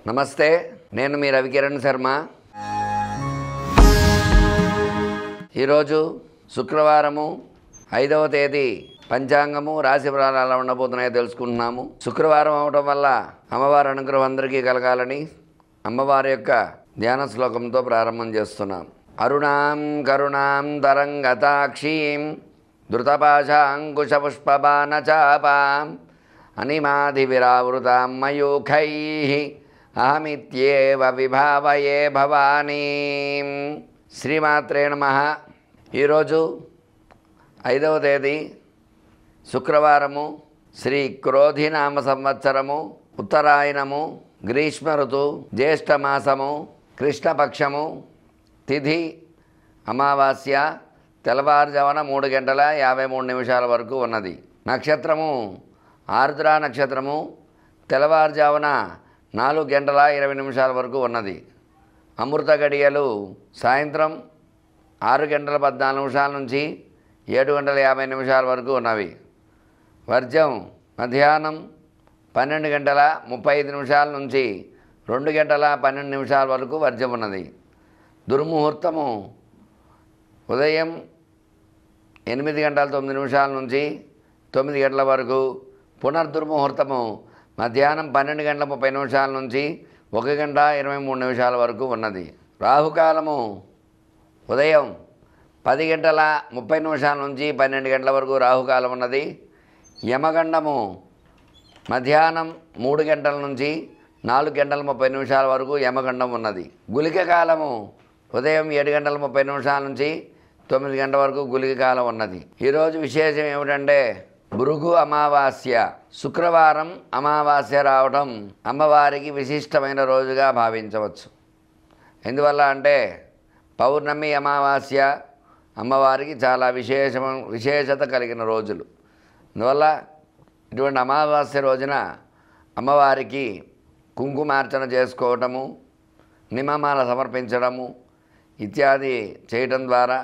నమస్తే, నేను మీ రవికిరణ్ శర్మ. ఈరోజు శుక్రవారము 5వ తేదీ. పంచాంగము రాశి ఫలాలు ఎలా ఉండబోతున్నాయో తెలుసుకుంటున్నాము. శుక్రవారం అవడం వల్ల అమ్మవారి అనుగ్రహం అందరికీ కలగాలని అమ్మవారి యొక్క ధ్యాన శ్లోకంతో ప్రారంభం చేస్తున్నాం. అరుణాం కరుణాం తరంగతాక్షీం ధృతపాశాంకుశపుష్పబాణచాపాం అనిమాదివిరావృతాం మయూఖైః అహమిత్యేవ విభావయే భవానీం. శ్రీమాత్రే నమః. ఈరోజు 5వ తేదీ శుక్రవారము. శ్రీ క్రోధినామ సంవత్సరము, ఉత్తరాయణము, గ్రీష్మ ఋతు, జ్యేష్ఠమాసము, కృష్ణపక్షము, తిథి అమావాస్య, తెల్లవారుజామున 3:53 వరకు ఉన్నది. నక్షత్రము ఆర్ద్ర నక్షత్రము, తెల్లవారుజామున 4:20 వరకు ఉన్నది. అమృత గడియలు సాయంత్రం 6:14 నుంచి 7:50 వరకు ఉన్నవి. వర్జం మధ్యాహ్నం 12:35 నుంచి 2:12 వరకు వర్జం ఉన్నది. దుర్ముహూర్తము ఉదయం 8:09 నుంచి 9 గంటల వరకు. పునర్దుర్ముహూర్తము మధ్యాహ్నం 12:30 నుంచి 1:23 వరకు ఉన్నది. రాహుకాలము ఉదయం 10:30 నుంచి 12 గంటల వరకు రాహుకాలం ఉన్నది. యమగండము మధ్యాహ్నం 3 గంటల నుంచి 4:30 వరకు యమగండం ఉన్నది. గుళిక కాలము ఉదయం 7:30 నుంచి 9 గంటల వరకు గుళిక కాలం ఉన్నది. ఈరోజు విశేషం ఏమిటంటే భృగు అమావాస్య. శుక్రవారం అమావాస్య రావడం అమ్మవారికి విశిష్టమైన రోజుగా భావించవచ్చు. ఎందువల్ల అంటే పౌర్ణమి అమావాస్య అమ్మవారికి చాలా విశేషత కలిగిన రోజులు. అందువల్ల ఇటువంటి అమావాస్య రోజున అమ్మవారికి కుంకుమార్చన చేసుకోవటము, నిమ్మమాల సమర్పించడము ఇత్యాది చేయటం ద్వారా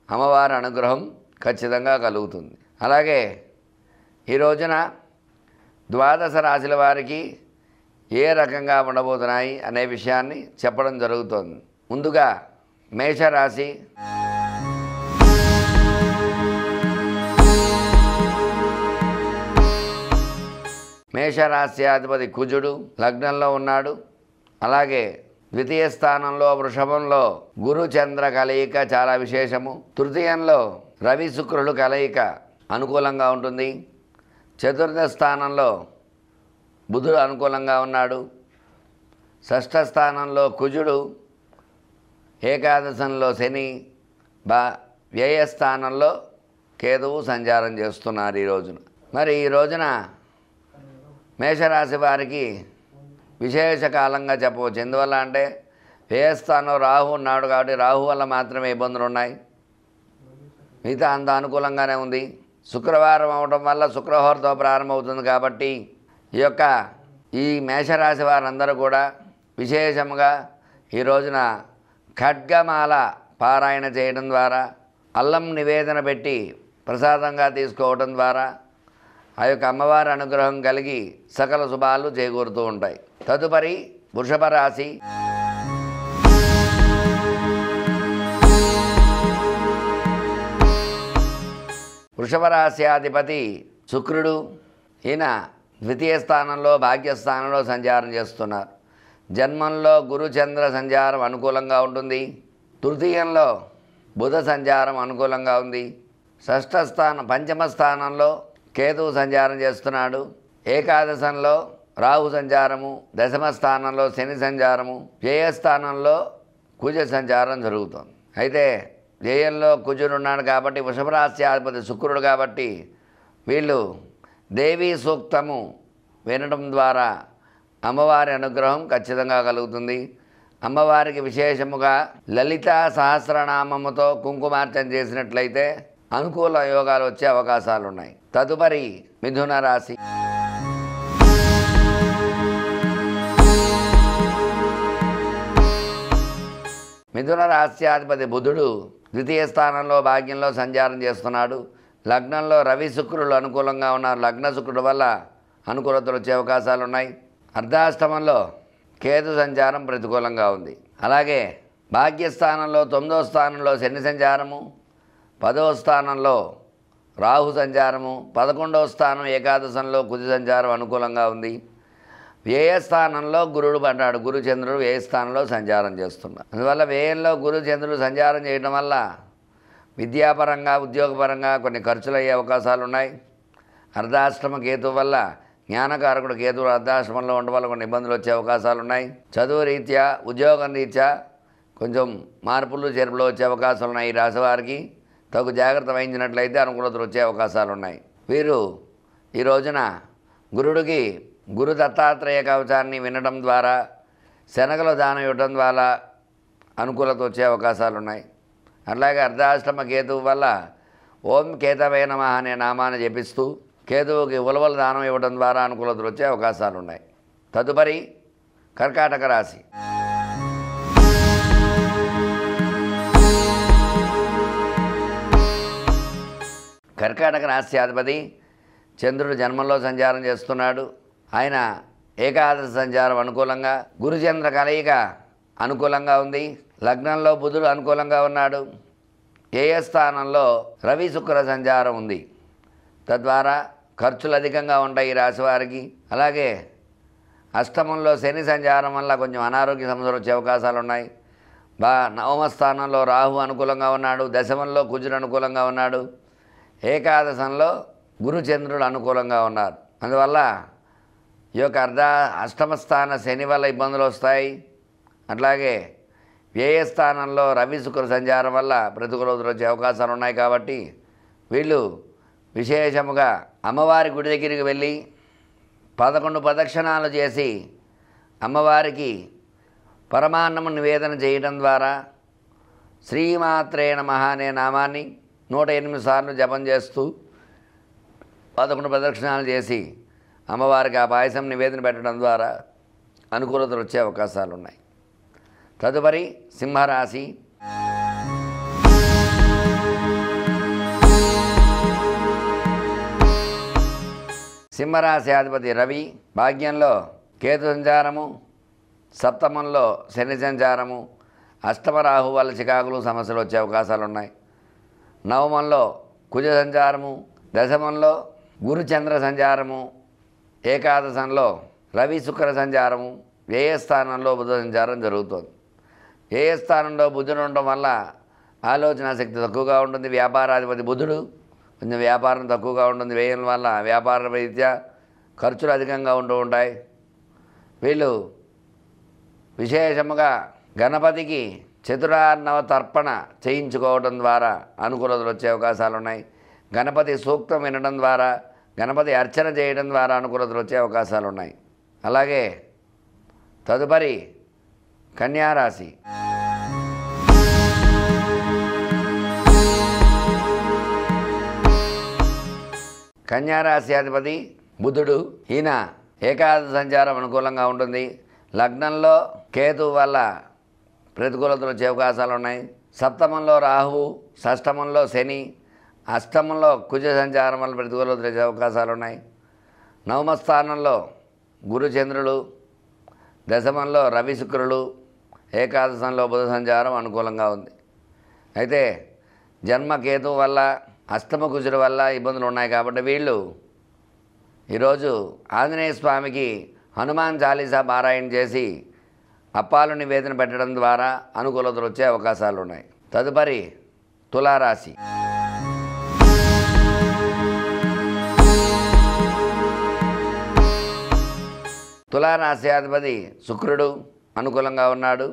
అమ్మవారి అనుగ్రహం ఖచ్చితంగా కలుగుతుంది. అలాగే ఈ రోజున ద్వాదశ రాశుల వారికి ఏ రకంగా ఉండబోతున్నాయి అనే విషయాన్ని చెప్పడం జరుగుతోంది. ముందుగా మేషరాశి. మేషరాశ్యాధిపతి కుజుడు లగ్నంలో ఉన్నాడు. అలాగే ద్వితీయ స్థానంలో వృషభంలో గురు చంద్ర కలయిక చాలా విశేషము. తృతీయంలో రవి శుక్రులు కలయిక అనుకూలంగా ఉంటుంది. చతుర్థ స్థానంలో బుధుడు అనుకూలంగా ఉన్నాడు. షష్ఠ స్థానంలో కుజుడు, ఏకాదశంలో శని, వ్యయస్థానంలో కేతువు సంచారం చేస్తున్నారు ఈ రోజున. మరి ఈ రోజున మేషరాశి వారికి విశేష కాలంగా చెప్పవచ్చు. ఎందువల్ల అంటే వ్యయస్థానంలో రాహు ఉన్నాడు కాబట్టి రాహు వల్ల మాత్రమే ఇబ్బందులు ఉన్నాయి. మిగతా అంత అనుకూలంగానే ఉంది. శుక్రవారం అవడం వల్ల శుక్రవారంతో ప్రారంభమవుతుంది కాబట్టి ఈ మేషరాశి వారందరూ కూడా విశేషంగా ఈ రోజున ఖడ్గమాల పారాయణ చేయడం ద్వారా, అల్లం నివేదన పెట్టి ప్రసాదంగా తీసుకోవడం ద్వారా ఆ యొక్క అమ్మవారి అనుగ్రహం కలిగి సకల శుభాలు చేకూరుతూ ఉంటాయి. తదుపరి వృషభ రాశి. వృషభ రాశ్యాధిపతి శుక్రుడు. ఈయన ద్వితీయ స్థానంలో భాగ్యస్థానంలో సంచారం చేస్తున్నారు. జన్మంలో గురుచంద్ర సంచారం అనుకూలంగా ఉంటుంది. తృతీయంలో బుధ సంచారం అనుకూలంగా ఉంది. పంచమ స్థానంలో కేతువు సంచారం చేస్తున్నాడు. ఏకాదశంలో రాహు సంచారము, దశమ స్థానంలో శని సంచారము, వ్యయస్థానంలో కుజ సంచారం జరుగుతుంది. అయితే వ్యయంలో కుజుడు ఉన్నాడు కాబట్టి వృషభ రాశ్యాధిపతి శుక్రుడు కాబట్టి వీళ్ళు దేవీ సూక్తము వినడం ద్వారా అమ్మవారి అనుగ్రహం ఖచ్చితంగా కలుగుతుంది. అమ్మవారికి విశేషముగా లలితా సహస్రనామముతో కుంకుమార్చన చేసినట్లయితే అనుకూల యోగాలు వచ్చే అవకాశాలు ఉన్నాయి. తదుపరి మిథున రాశి. మిథున రాశ్యాధిపతి బుధుడు ద్వితీయ స్థానంలో భాగ్యంలో సంచారం చేస్తున్నాడు. లగ్నంలో రవి శుక్రులు అనుకూలంగా ఉన్నారు. లగ్న శుక్రుడు వల్ల అనుకూలతలు వచ్చే అవకాశాలు ఉన్నాయి. అర్ధాష్టమంలో కేతు సంచారం ప్రతికూలంగా ఉంది. అలాగే భాగ్యస్థానంలో 9వ స్థానంలో శని సంచారము, 10వ స్థానంలో రాహు సంచారము, 11వ స్థానం ఏకాదశంలో కుజ సంచారం అనుకూలంగా ఉంది. వ్యయస్థానంలో గురుడు పడ్డాడు. గురు చంద్రుడు వ్యయస్థానంలో సంచారం చేస్తున్నాడు. అందువల్ల వ్యయంలో గురు చంద్రుడు సంచారం చేయడం వల్ల విద్యాపరంగా ఉద్యోగపరంగా కొన్ని ఖర్చులు అయ్యే అవకాశాలు ఉన్నాయి. అర్ధాష్టమ కేతు వల్ల జ్ఞానకారకుడు కేతువు అర్ధాష్టమంలో ఉండడం వల్ల కొన్ని ఇబ్బందులు వచ్చే అవకాశాలు ఉన్నాయి. చదువు రీత్యా ఉద్యోగం రీత్యా కొంచెం మార్పులు చేర్పులు వచ్చే అవకాశాలు ఉన్నాయి. ఈ రాశి వారికి తగు జాగ్రత్త వహించినట్లయితే అనుకూలతలు వచ్చే అవకాశాలు ఉన్నాయి. వీరు ఈ రోజున గురుడికి గురు దత్తాత్రేయ కవచాన్ని వినడం ద్వారా, శనగలు దానం ఇవ్వడం ద్వారా అనుకూలత వచ్చే అవకాశాలు ఉన్నాయి. అలాగే అర్ధాష్టమ కేతువు వల్ల ఓం కేతవే నమః అనే నామాన్ని జపిస్తూ కేతువుకి ఉలవల దానం ఇవ్వడం ద్వారా అనుకూలతలు వచ్చే అవకాశాలు ఉన్నాయి. తదుపరి కర్కాటక రాశి. కర్కాటక రాశ్యాధిపతి చంద్రుడు జన్మంలో సంచారం చేస్తున్నాడు. ఆయన ఏకాదశి సంచారం అనుకూలంగా, గురుచంద్ర కలయిక అనుకూలంగా ఉంది. లగ్నంలో బుధుడు అనుకూలంగా ఉన్నాడు. వ్యయ స్థానంలో రవి శుక్ర సంచారం ఉంది. తద్వారా ఖర్చులు అధికంగా ఉంటాయి ఈ రాశి వారికి. అలాగే అష్టమంలో శని సంచారం వల్ల కొంచెం అనారోగ్య సమస్యలు వచ్చే అవకాశాలు ఉన్నాయి. నవమ స్థానంలో రాహు అనుకూలంగా ఉన్నాడు. దశమంలో కుజుడు అనుకూలంగా ఉన్నాడు. ఏకాదశంలో గురుచంద్రుడు అనుకూలంగా ఉన్నారు. అందువల్ల ఈ యొక్క అష్టమ స్థాన శని వల్ల ఇబ్బందులు వస్తాయి. అట్లాగే వ్యయస్థానంలో రవి శుక్ర సంచారం వల్ల ప్రతికూలతలు వచ్చే అవకాశాలు ఉన్నాయి. కాబట్టి వీళ్ళు విశేషముగా అమ్మవారి గుడి దగ్గరికి వెళ్ళి 11 ప్రదక్షిణాలు చేసి అమ్మవారికి పరమాన్నము నివేదన చేయడం ద్వారా శ్రీమాత్రే నమః అనే నామాన్ని 108 సార్లు జపం చేస్తూ 11 ప్రదక్షిణాలు చేసి అమ్మవారికి ఆ పాయసం నివేదన పెట్టడం ద్వారా అనుకూలతలు వచ్చే అవకాశాలు ఉన్నాయి. తదుపరి సింహరాశి. సింహరాశి అధిపతి రవి భాగ్యంలో కేతు సంచారము, సప్తమంలో శని సంచారము, అష్టమ రాహు వల్ల చికాకులు సమస్యలు వచ్చే అవకాశాలు ఉన్నాయి. నవమంలో కుజ సంచారము, దశమంలో గురుచంద్ర సంచారము, ఏకాదశంలో రవి శుక్ర సంచారము, వ్యయస్థానంలో బుధ సంచారం జరుగుతుంది. వ్యయస్థానంలో బుధుడు ఉండడం వల్ల ఆలోచన శక్తి తక్కువగా ఉంటుంది. వ్యాపారాధిపతి బుధుడు కొంచెం వ్యాపారం తక్కువగా ఉంటుంది. వ్యయం వల్ల వ్యాపార రీత్యా ఖర్చులు అధికంగా ఉంటూ ఉంటాయి. వీళ్ళు విశేషముగా గణపతికి చతురార్ణవ తర్పణ చేయించుకోవడం ద్వారా అనుకూలతలు వచ్చే అవకాశాలు ఉన్నాయి. గణపతి సూక్తం వినడం ద్వారా, గణపతి అర్చన చేయడం ద్వారా అనుకూలతలు వచ్చే అవకాశాలు ఉన్నాయి. అలాగే తదుపరి కన్యారాశి. కన్యారాశి అధిపతి బుధుడు. ఈయన ఏకాదశి సంచారం అనుకూలంగా ఉంటుంది. లగ్నంలో కేతు వల్ల ప్రతికూలతలు వచ్చే అవకాశాలు ఉన్నాయి. సప్తమంలో రాహువు, షష్టమంలో శని, అష్టమంలో కుజ సంచారం వల్ల ప్రతికూలతలు వచ్చే అవకాశాలు ఉన్నాయి. నవమ స్థానంలో గురుచంద్రుడు, దశమంలో రవి శుక్రులు, ఏకాదశంలో బుధ సంచారం అనుకూలంగా ఉంది. అయితే జన్మకేతు వల్ల అష్టమ కుజుడు వల్ల ఇబ్బందులు ఉన్నాయి. కాబట్టి వీళ్ళు ఈరోజు ఆంజనేయ స్వామికి హనుమాన్ చాలీసా పారాయణ చేసి అప్పాలు నివేదన పెట్టడం ద్వారా అనుకూలతలు వచ్చే అవకాశాలు ఉన్నాయి. తదుపరి తులారాశి. తులారాశి అధిపతి శుక్రుడు అనుకూలంగా ఉన్నాడు.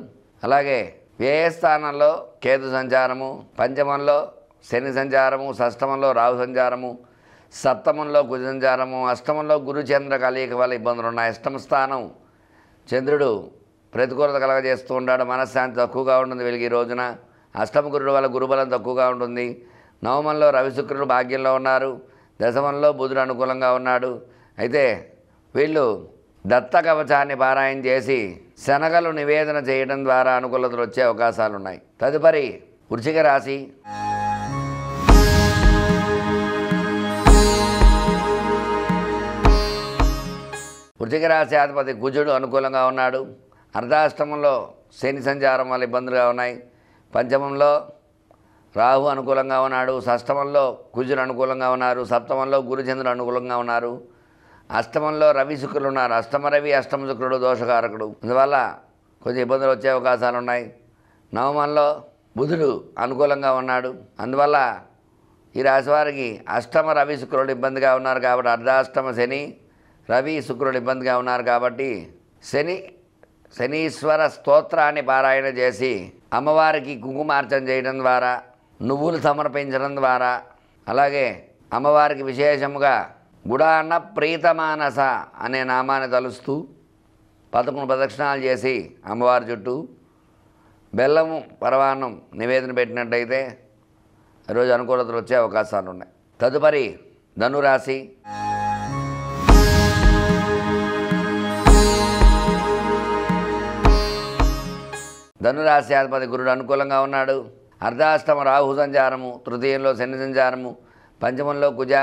అలాగే వ్యయస్థానంలో కేతు సంచారము, పంచమంలో శని సంచారము, షష్టమంలో రాహు సంచారము, సప్తమంలో కుజ సంచారము, అష్టమంలో గురుచంద్ర కలయిక వల్ల ఇబ్బందులు ఉన్నాయి. అష్టమ స్థానం చంద్రుడు ప్రతికూలత కలగజేస్తూ ఉంటాడు. మనశ్శాంతి తక్కువగా ఉంటుంది వీళ్ళకి ఈ రోజున. అష్టమ గురుడు వల్ల గురుబలం తక్కువగా ఉంటుంది. నవమంలో రవి శుక్రుడు భాగ్యంలో ఉన్నారు. దశమంలో బుధుడు అనుకూలంగా ఉన్నాడు. అయితే వీళ్ళు దత్త కవచాన్ని పారాయణ చేసి శనగలు నివేదన చేయడం ద్వారా అనుకూలతలు వచ్చే అవకాశాలు ఉన్నాయి. తదుపరి వృశ్చిక రాశి. వృశ్చిక రాశి అధిపతి కుజుడు అనుకూలంగా ఉన్నాడు. అర్ధాష్టమంలో శని సంచారం వల్ల ఇబ్బందులుగా ఉన్నాయి. పంచమంలో రాహు అనుకూలంగా ఉన్నాడు. షష్టమంలో కుజుడు అనుకూలంగా ఉన్నారు. సప్తమంలో గురుచంద్రుడు అనుకూలంగా ఉన్నారు. అష్టమంలో రవి శుక్రులు ఉన్నారు. అష్టమ రవి అష్టమ శుక్రుడు దోషకారకుడు, అందువల్ల కొంచెం ఇబ్బందులు వచ్చే అవకాశాలు ఉన్నాయి. నవమంలో బుధుడు అనుకూలంగా ఉన్నాడు. అందువల్ల ఈ రాశి వారికి అష్టమ రవి శుక్రుడు ఇబ్బందిగా ఉన్నారు కాబట్టి అర్ధాష్టమ శని రవి శుక్రుడు ఇబ్బందిగా ఉన్నారు కాబట్టి శనీశ్వర స్తోత్రాన్ని పారాయణ చేసి అమ్మవారికి కుంకుమార్చన చేయడం ద్వారా, నువ్వులు సమర్పించడం ద్వారా, అలాగే అమ్మవారికి విశేషముగా గుడాన్న ప్రీతమానస అనే నామాన్ని తలుస్తూ 11 ప్రదక్షిణాలు చేసి అమ్మవారి చుట్టూ బెల్లము పరవాన్నం నివేదన పెట్టినట్టయితే ఈరోజు అనుకూలతలు వచ్చే అవకాశాలు ఉన్నాయి. తదుపరి ధనురాశి. ధనురాశి అధిపతి గురుడు అనుకూలంగా ఉన్నాడు. అర్ధాష్టమ రాహు సంచారము, తృతీయంలో శని సంచారము, పంచమంలో కుజ,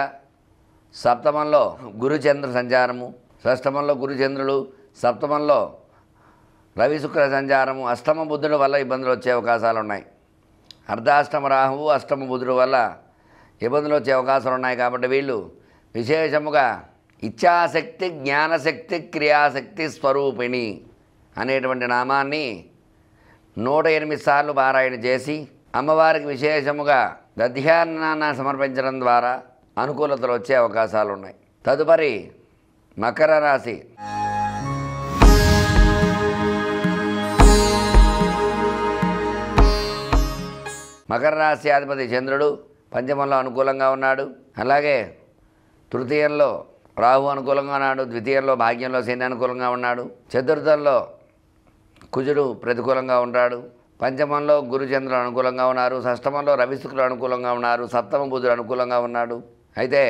సప్తమంలో గురుచంద్ర సంచారము, షష్టమంలో గురుచంద్రుడు, సప్తమంలో రవి శుక్ర సంచారము, అష్టమ బుధుడు వల్ల ఇబ్బందులు వచ్చే అవకాశాలు ఉన్నాయి. అర్ధాష్టమ రాహువు అష్టమ బుధుడు వల్ల ఇబ్బందులు వచ్చే అవకాశాలు ఉన్నాయి కాబట్టి వీళ్ళు విశేషముగా ఇచ్ఛాశక్తి, జ్ఞానశక్తి, క్రియాశక్తి స్వరూపిణి అనేటువంటి నామాన్ని 108 సార్లు పారాయణ చేసి అమ్మవారికి విశేషముగా దధ్యాన్నాన్ని సమర్పించడం ద్వారా అనుకూలతలు వచ్చే అవకాశాలు ఉన్నాయి. తదుపరి మకర రాశి. మకర రాశి అధిపతి చంద్రుడు పంచమంలో అనుకూలంగా ఉన్నాడు. అలాగే తృతీయంలో రాహు అనుకూలంగా ఉన్నాడు. ద్వితీయంలో భాగ్యంలో శని అనుకూలంగా ఉన్నాడు. చతుర్థంలో కుజుడు ప్రతికూలంగా ఉంటాడు. పంచమంలో గురుచంద్రుడు అనుకూలంగా ఉన్నారు. షష్టమంలో రవి శుక్రుడు అనుకూలంగా ఉన్నారు. సప్తమ బుధుడు అనుకూలంగా ఉన్నాడు. అయితే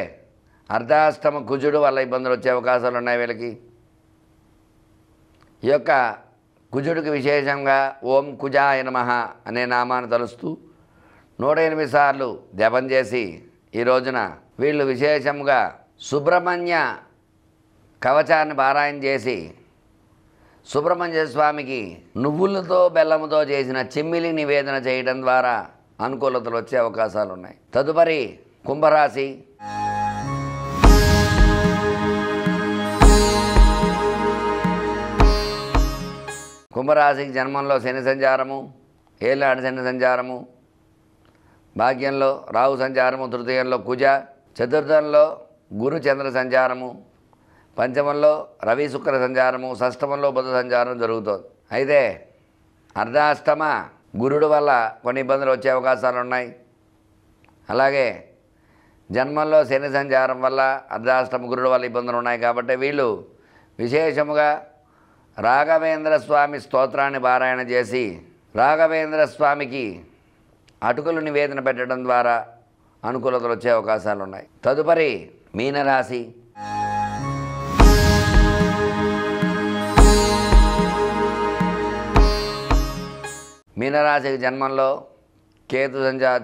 అర్ధాష్టమ కుజుడు వల్ల ఇబ్బందులు వచ్చే అవకాశాలు ఉన్నాయి వీళ్ళకి. ఈ యొక్క కుజుడికి విశేషంగా ఓం కుజాయ నమః అనే నామాన్ని తలుస్తూ 108 సార్లు జపం చేసి ఈ రోజున వీళ్ళు విశేషంగా సుబ్రహ్మణ్య కవచాన్ని పారాయణ చేసి సుబ్రహ్మణ్య స్వామికి నువ్వులతో బెల్లముతో చేసిన చిమ్మిలి నివేదన చేయడం ద్వారా అనుకూలతలు వచ్చే అవకాశాలు ఉన్నాయి. తదుపరి కుంభరాశి. కుంభరాశికి జన్మంలో శని సంచారము, ఏళ్ళాడు శని సంచారము, భాగ్యంలో రాహు సంచారము, తృతీయంలో కుజ, చతుర్థంలో గురు చంద్ర సంచారము, పంచమంలో రవి శుక్ర సంచారము, షష్టమంలో బుధ సంచారం జరుగుతుంది. అయితే అర్ధాష్టమ గురుడు వల్ల కొన్ని ఇబ్బందులు వచ్చే అవకాశాలు ఉన్నాయి. అలాగే జన్మంలో శని సంచారం వల్ల అర్ధాష్టమ గురుడు వల్ల ఇబ్బందులు ఉన్నాయి కాబట్టి వీళ్ళు విశేషముగా రాఘవేంద్ర స్వామి స్తోత్రాన్ని పారాయణ చేసి రాఘవేంద్ర స్వామికి అటుకులు నివేదన పెట్టడం ద్వారా అనుకూలతలు వచ్చే అవకాశాలు ఉన్నాయి. తదుపరి మీనరాశి. మీనరాశికి జన్మంలో కేతు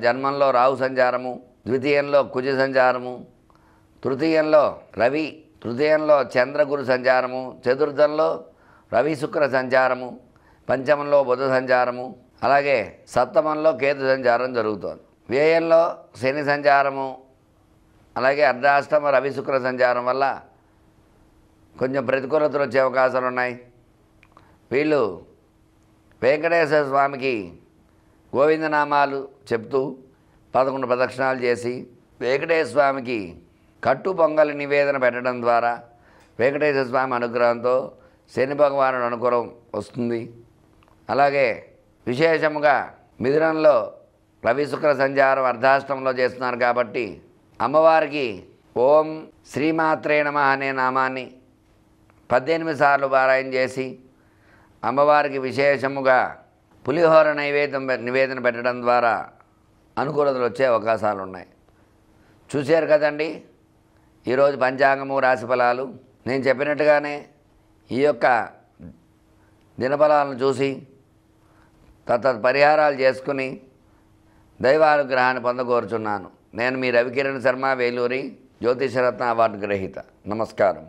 జన్మంలో రాహు సంచారము, ద్వితీయంలో కుజ సంచారము, తృతీయంలో రవి, తృతీయంలో చంద్రగురు సంచారము, చతుర్థంలో రవి శుక్ర సంచారము, పంచమంలో బుధ సంచారము, అలాగే సప్తమంలో కేతు సంచారం జరుగుతోంది. వ్యయంలో శని సంచారము, అలాగే అర్ధాష్టమ రవి శుక్ర సంచారం వల్ల కొంచెం ప్రతికూలతలు వచ్చే అవకాశాలు ఉన్నాయి. వీళ్ళు వెంకటేశ్వర స్వామికి గోవిందనామాలు చెప్తూ 11 ప్రదక్షిణాలు చేసి వెంకటేశ్వర స్వామికి కట్టు పొంగలి నివేదన పెట్టడం ద్వారా వెంకటేశ్వర స్వామి అనుగ్రహంతో శని భగవానుడు అనుగ్రహం వస్తుంది. అలాగే విశేషముగా మిథునంలో రవి శుక్ర సంచారం అర్ధాష్టమంలో చేస్తున్నారు కాబట్టి అమ్మవారికి ఓం శ్రీమాత్రే నమః అనే నామాన్ని 18 సార్లు పారాయణ చేసి అమ్మవారికి విశేషముగా పులిహోర నివేదన పెట్టడం ద్వారా అనుకూలతలు వచ్చే అవకాశాలు ఉన్నాయి. చూశారు కదండి ఈరోజు పంచాంగము రాశి ఫలాలు. నేను చెప్పినట్టుగానే ఈ యొక్క దినఫలాలను చూసి పరిహారాలు చేసుకుని దైవానుగ్రహాన్ని పొందకోరుచున్నాను. నేను మీ రవికిరణ్ శర్మ, వేలూరి, జ్యోతిషరత్న అవార్డు గ్రహీత. నమస్కారం.